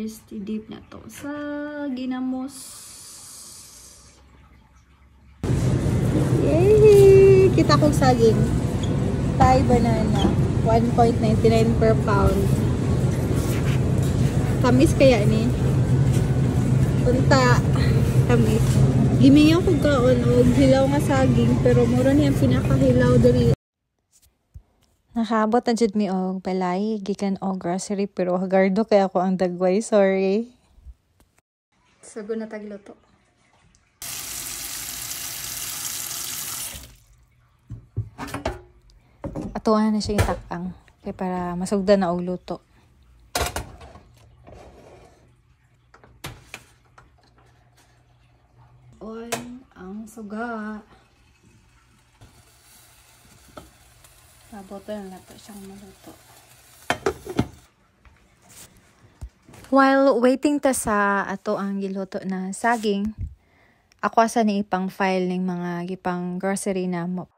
First, i-dip na to sa ginamos. Yay! Kita kong saging. Thai banana. 1.99 per pound. Tamis kaya ni. Punta. Tamis. Gimingaw ko kaon og hilaw nga saging. Pero mura niyang pinakahilaw dali. Nakaabot na jud mi og balay gikan og grocery pero hagardo kay ako ang dagway, sorry. Sugo na tagluto. Atuhan na siya itakang kay para masugdan na og luto. Oy, ang suga. Saboto na to siyang maluto. While waiting ta sa ato ang giluto na saging, ako asa ni ipang file ning mga gipang grocery na mo.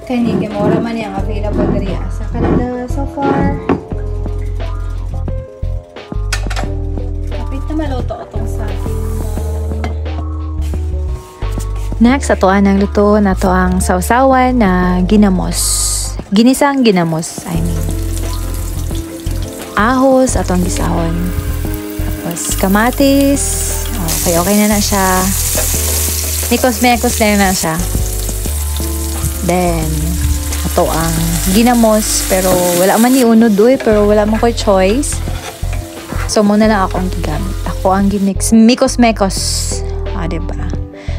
Kani kay mura man yang available diri sa Canada so far. Kapit na maluto atong saging. Next, ato ang luto na to ang sausawan na ginamos. Ginisang ginamos, I mean. Ahos, atong gisahon. Tapos kamatis. Okay na siya. Mikos-mekos na siya. Then, ato ang ginamos. Pero wala man ni unod pero wala man ko choice. So, muna lang akong gigamit. Ako ang gimix. Mikos-mekos. Diba?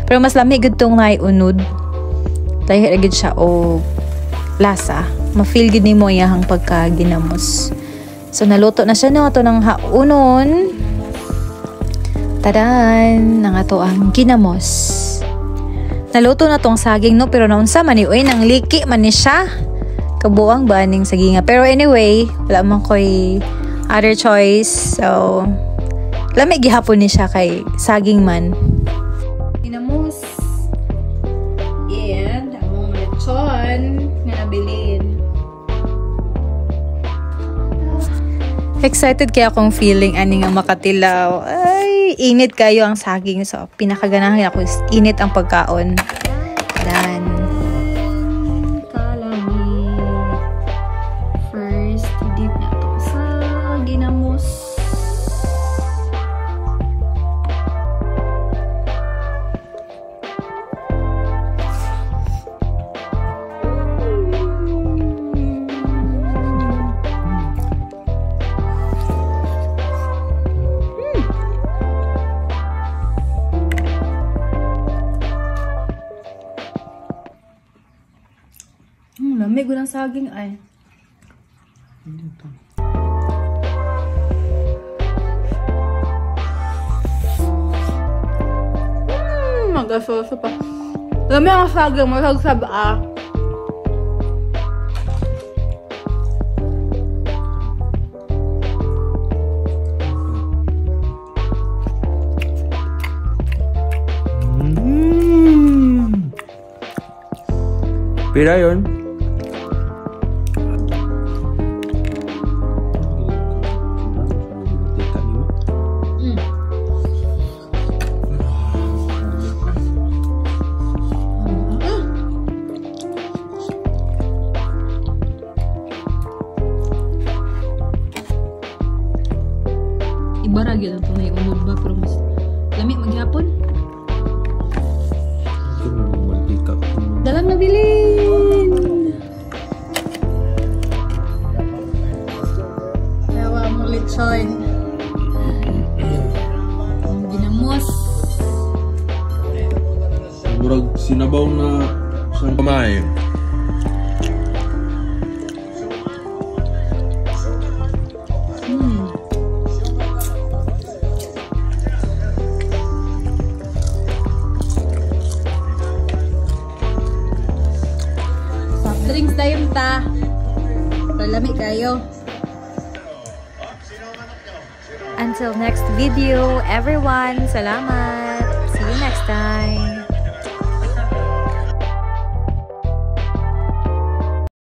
Pero mas lamig gud tong nay unod. Dahil agad siya o lasa. Ma-feel gid nimo iyang pagka ginamos. So, naluto na siya no. Ato ng haunon. Tadan! Nang ato ang ginamos. Naluto na tong saging no, pero naunsa man ni, uy, nang liki man ni siya. Kabuang ba ning saginga. Pero anyway, wala man ko'y other choice. So, lamig gihapon ni siya kay saging man. Ginamos. And, among lechon na nabilin. Excited kaya akong feeling ani nga makatilaw. Ay, init kayo ang saging. So, pinakaganahan ako is init ang pagkaon. Dan. Kalamig. First, dip na to sa ginamos. Lamig ng saging ay. Magasoso pa. Lamig ang saging, masagsab ah. Pira yun? Ibara gyud ang tunay unod ba pero mas lami maghapon. Dalam nabilin. Yawa mo lechon. Ang ginamos. Murag sinabaw na siyang kamay. dayon ta. Palami kayo. Until next video, everyone. Salamat. See you next time.